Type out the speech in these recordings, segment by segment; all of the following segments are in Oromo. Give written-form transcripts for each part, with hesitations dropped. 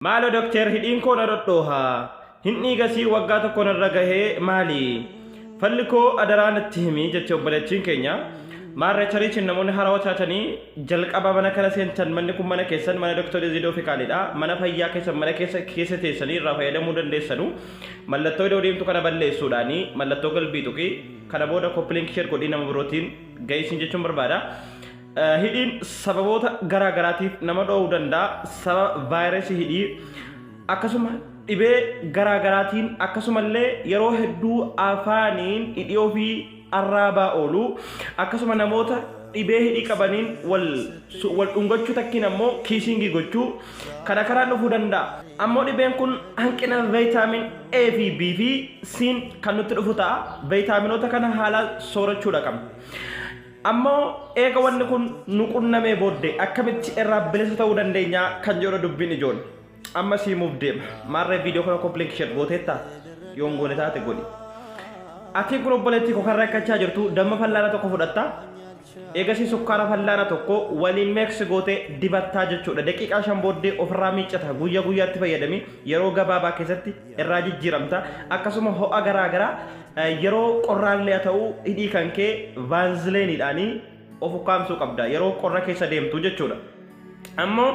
Maalo Dokter hidhiin koo na dhodhooha. Hin dhiigasii waggaa tokko narra gahee maali? Falli koo adaraan itti himi jettee obboleettiin keenya. Maarree chariitiin namoonni harawaa taatanii jalqaba mana kana seentan manni kun mana keessan mana Doktor Izidoo Fiqaalidha. Mana fayyaa keessan mana keessa teessanii irraa fayyadamuu dandeessanu. Mallattoo iddoo deemtu kana balleessuudhaani mallattoo qalbii tuqii kana booda koppiliinki sheer godhii nama birootiin ga'iisiin jechuun barbaada. Hidhiin sababoota garaa garaatiif nama dhoowuu danda'a. Sababa vaayirasii hidhii akkasuma dhibee garaa garaatiin akkasumallee yeroo hedduu afaaniin hidhii ofii arraabaa oolu akkasuma namoota dhibee hidhii qabaniin wal dhungachuu takkiin ammoo kiisingii gochuu kana karaan dhufuu danda'a. Ammoo dhibeen kun hanqina viitaamin A fi B fi C kan nutti dhufu ta'a. Viitaaminoota kana haala soorachuudha qabna. Ammoo eega wanni kun nu qunnamee booddee akkamitti irraa bilisa ta'uu dandeenya kan jedhu dubbiin ijoon. Amma siimuuf deema. Maarree viidiyoo kana koppiliinki sheer gooteetta yoon goone taate godhi. Atiin kun obboleettii koo kan rakkachaa jirtu damma fallaana tokko fudhatta. Eegasii sukkaara fallaana tokko waliin meeksi gootee dibattaa jechuudha. Daqiiqaa 5 booddee ofirraa miiccata guyyaa guyyaatti fayyadami yeroo gabaabaa keessatti irraa jijjiiramta. Akkasuma ho'a garaa garaa yeroo qorraallee ta'u hidhii kan kee vaanzileeniidhaanii of ukkaamsuu qabda yeroo qorra keessa deemtu jechuudha. Ammoo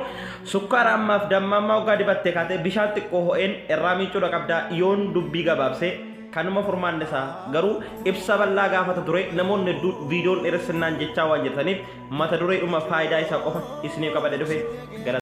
sukkaara ammaaf damma ammaa waggaa dibattee kaatee bishaan xiqqoo ho'een irraa miicuudha qabda yoon dubbii gabaabsee kanuma furmaanne isaa garuu ibsa bal'aa gaafata ture namoonni hedduu viidiyoon dheeressinnaan jechaa waan jirtaniif mata dureedhuma faayidaa isaa qofa isiniif qabadhe dhufe.